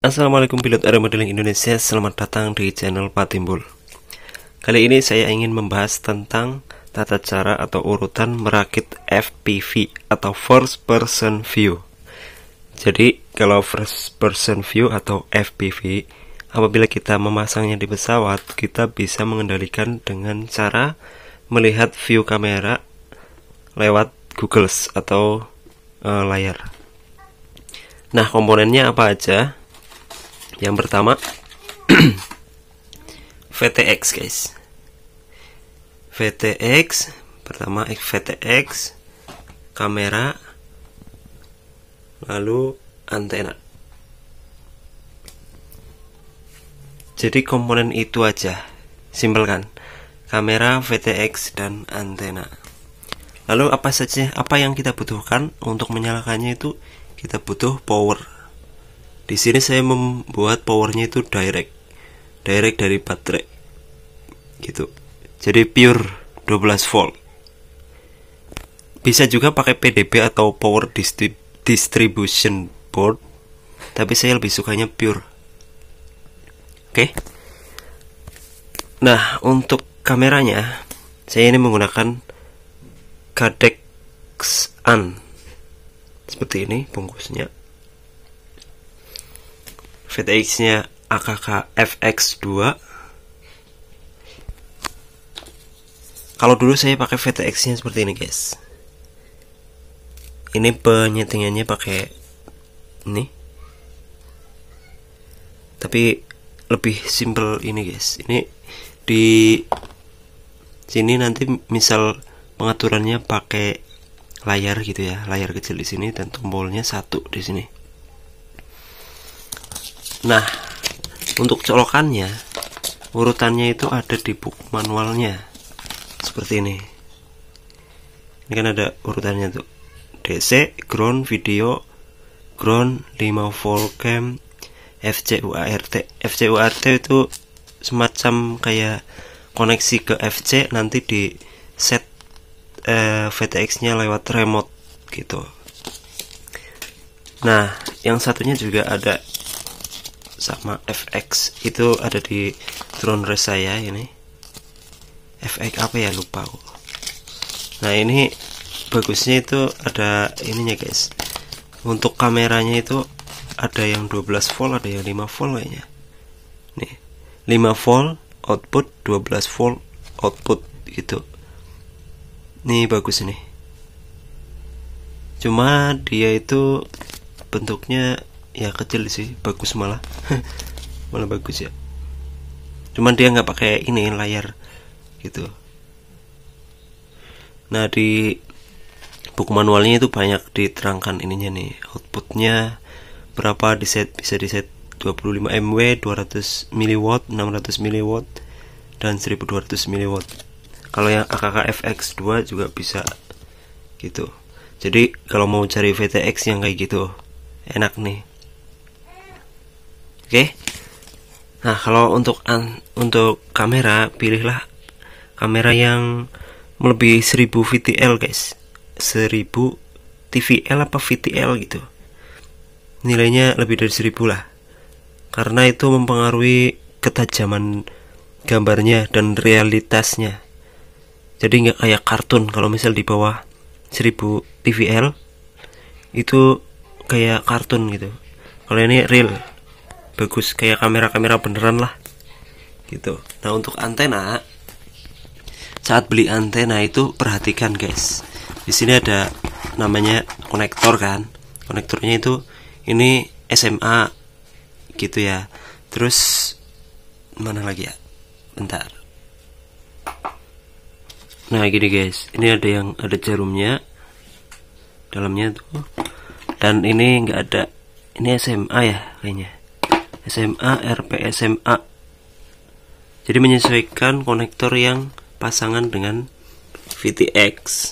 Assalamualaikum pilot aeromodeling Indonesia, selamat datang di channel Pak Timbul. Kali ini saya ingin membahas tentang tata cara atau urutan merakit FPV atau First Person View. Jadi kalau First Person View atau FPV, apabila kita memasangnya di pesawat, kita bisa mengendalikan dengan cara melihat view kamera lewat Google atau layar. Nah, komponennya apa aja? Yang pertama VTX guys. VTX pertama, VTX, kamera, lalu antena. Jadi komponen itu aja, simpel kan? Kamera, VTX, dan antena. Lalu apa yang kita butuhkan untuk menyalakannya? Itu kita butuh power. Di sini saya membuat powernya itu direct dari baterai gitu. Jadi pure 12 volt. Bisa juga pakai PDB atau power distribution board, tapi saya lebih sukanya pure. Oke. Nah, untuk kameranya saya ini menggunakan Cadex AN. Seperti ini bungkusnya. VTX-nya AKK FX2. Kalau dulu saya pakai VTX-nya seperti ini, guys. Ini penyetingannya pakai ini. Tapi lebih simple ini, guys. Ini di sini nanti misal pengaturannya pakai layar gitu ya, layar kecil di sini dan tombolnya satu di sini. Nah, untuk colokannya, urutannya itu ada di buku manualnya seperti ini. Ini kan ada urutannya tuh: DC, ground, video, ground, 5 volt cam, FCUART. FCUART itu semacam kayak koneksi ke FC, nanti di set VTX-nya lewat remote gitu. Nah, yang satunya juga ada sama FX, itu ada di drone race saya ini. FX apa ya, lupa aku. Nah, ini bagusnya itu ada ininya, guys. Untuk kameranya itu ada yang 12 volt, ada yang 5 volt kayaknya. Nih, 5 volt output, 12 volt output gitu. Nih bagus nih. Cuma dia itu bentuknya ya kecil sih, bagus malah. Malah bagus ya. Cuman dia nggak pakai ini layar gitu. Nah, di buku manualnya itu banyak diterangkan ininya nih, outputnya berapa, bisa di set 25 mW, 200 mW, 600 mW, dan 1200 mW. Kalau yang AKK FX2 juga bisa gitu. Jadi kalau mau cari VTX yang kayak gitu enak nih. Oke. Nah, kalau untuk kamera, pilihlah kamera yang melebihi 1000 VTL, guys. 1000 TVL apa VTL gitu. Nilainya lebih dari 1000 lah. Karena itu mempengaruhi ketajaman gambarnya dan realitasnya. Jadi nggak kayak kartun. Kalau misal di bawah 1000 TVL itu kayak kartun gitu. Kalau ini real, bagus kayak kamera-kamera beneran lah gitu. Nah, untuk antena, saat beli antena itu perhatikan, guys. Di sini ada namanya konektor kan. Konektornya itu ini SMA gitu ya. Terus mana lagi ya? Bentar. Nah, gini guys. Ini ada jarumnya dalamnya tuh. Dan ini enggak ada. Ini SMA ya kayaknya. SMA, RP SMA. Jadi menyesuaikan konektor yang pasangan dengan VTX.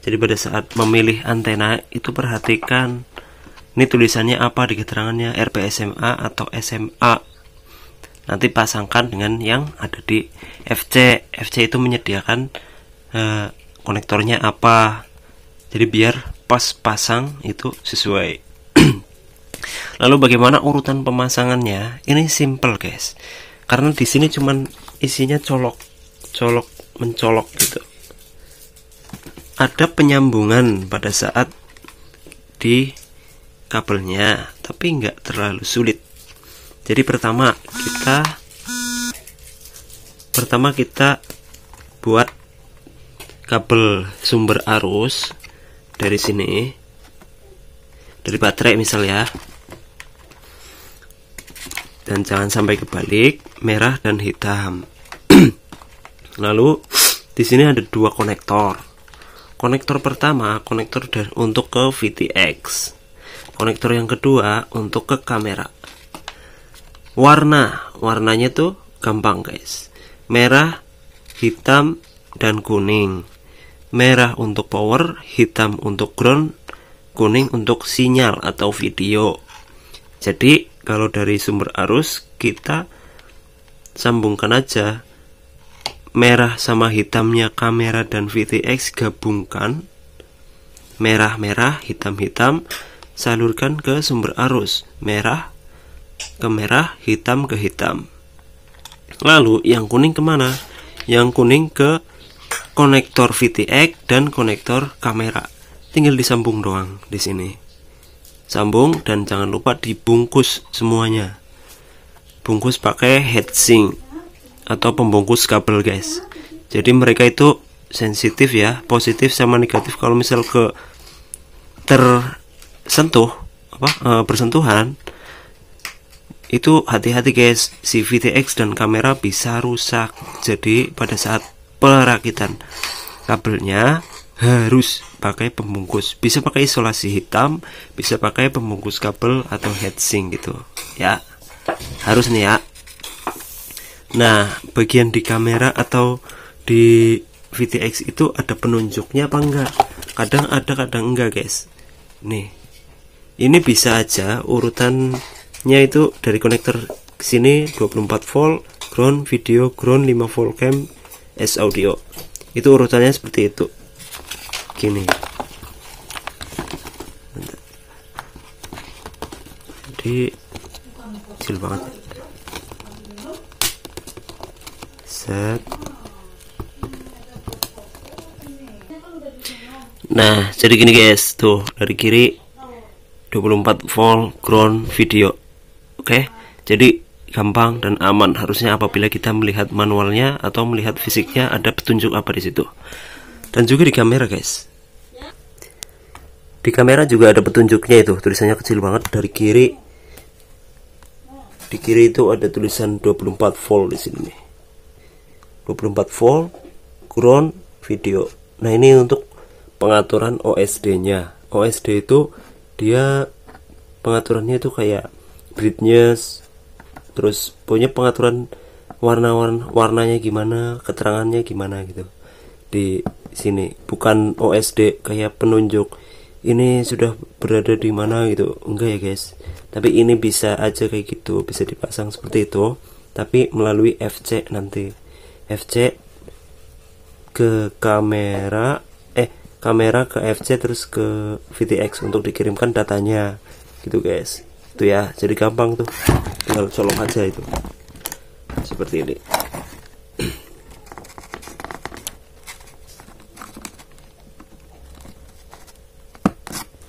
Jadi pada saat memilih antena itu perhatikan ini tulisannya apa di keterangannya, RP SMA atau SMA. Nanti pasangkan dengan yang ada di FC. FC itu menyediakan konektornya apa. Jadi biar pas pasang itu sesuai. Lalu bagaimana urutan pemasangannya? Ini simple guys, karena di sini cuman isinya colok mencolok gitu. Ada penyambungan pada saat di kabelnya, tapi nggak terlalu sulit. Jadi pertama kita buat kabel sumber arus dari sini, dari baterai misal ya, dan jangan sampai kebalik, merah dan hitam. Lalu di sini ada dua konektor. Konektor pertama konektor untuk ke VTX, konektor yang kedua untuk ke kamera. Warnanya tuh gampang guys, merah, hitam, dan kuning. Merah untuk power, hitam untuk ground, kuning untuk sinyal atau video. Jadi kalau dari sumber arus kita sambungkan aja merah sama hitamnya kamera dan VTX, gabungkan merah, hitam, salurkan ke sumber arus, merah ke merah, hitam ke hitam. Lalu yang kuning kemana? Yang kuning ke konektor VTX dan konektor kamera. Tinggal disambung doang di sini. Sambung dan jangan lupa dibungkus semuanya. Bungkus pakai heatsink atau pembungkus kabel guys. Jadi mereka itu sensitif ya, positif sama negatif. Kalau misal ke bersentuhan, itu hati-hati guys, si VTX dan kamera bisa rusak. Jadi pada saat perakitan kabelnya harus pakai pembungkus. Bisa pakai isolasi hitam, bisa pakai pembungkus kabel atau heatsink gitu ya. Harus nih ya. Nah, bagian di kamera atau di VTX itu ada penunjuknya apa enggak? Kadang ada, kadang enggak guys. Nih, ini bisa aja urutannya itu dari konektor sini 24 volt, ground, video, ground, 5 volt cam, S audio. Itu urutannya seperti itu. Gini. Jadi kecil banget. Set. Nah, jadi gini guys, tuh dari kiri 24 volt ground video. Oke, jadi gampang dan aman harusnya apabila kita melihat manualnya atau melihat fisiknya ada petunjuk apa di situ. Dan juga di kamera guys. Di kamera juga ada petunjuknya, itu tulisannya kecil banget dari kiri. Di kiri itu ada tulisan 24 volt di sini nih. 24 volt ground video. Nah, ini untuk pengaturan OSD-nya. OSD itu dia pengaturannya itu kayak brightness, terus punya pengaturan warnanya gimana, keterangannya gimana gitu. Di sini bukan OSD kayak penunjuk ini sudah berada di mana gitu, enggak ya guys. Tapi ini bisa aja kayak gitu, bisa dipasang seperti itu, tapi melalui FC nanti. FC ke kamera ke FC terus ke VTX untuk dikirimkan datanya gitu guys. Itu ya, jadi gampang tuh, tinggal colok aja itu seperti ini.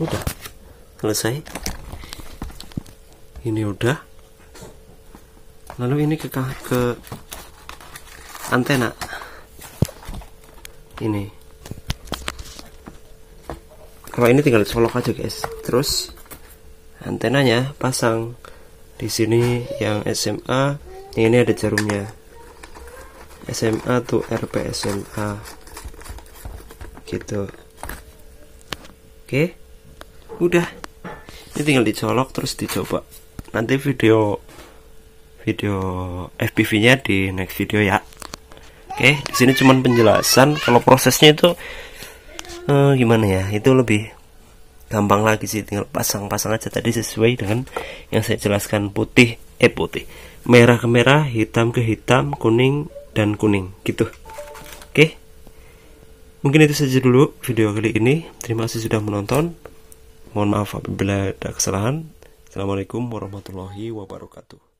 Udah selesai, ini udah. Lalu ini ke antena ini. Kalau ini tinggal colok aja guys. Terus antenanya pasang di sini yang SMA. Yang ini ada jarumnya. SMA tuh RP SMA gitu. Oke, udah. Ini tinggal dicolok terus dicoba. Nanti video FPV-nya di next video ya. Oke, di sini cuman penjelasan. Kalau prosesnya itu gimana ya? Itu lebih gampang lagi sih, tinggal pasang aja tadi sesuai dengan yang saya jelaskan. Putih, merah ke merah, hitam ke hitam, kuning dan kuning gitu. Oke. Mungkin itu saja dulu video kali ini. Terima kasih sudah menonton. Mohon maaf apabila ada kesalahan. Assalamualaikum warahmatullahi wabarakatuh.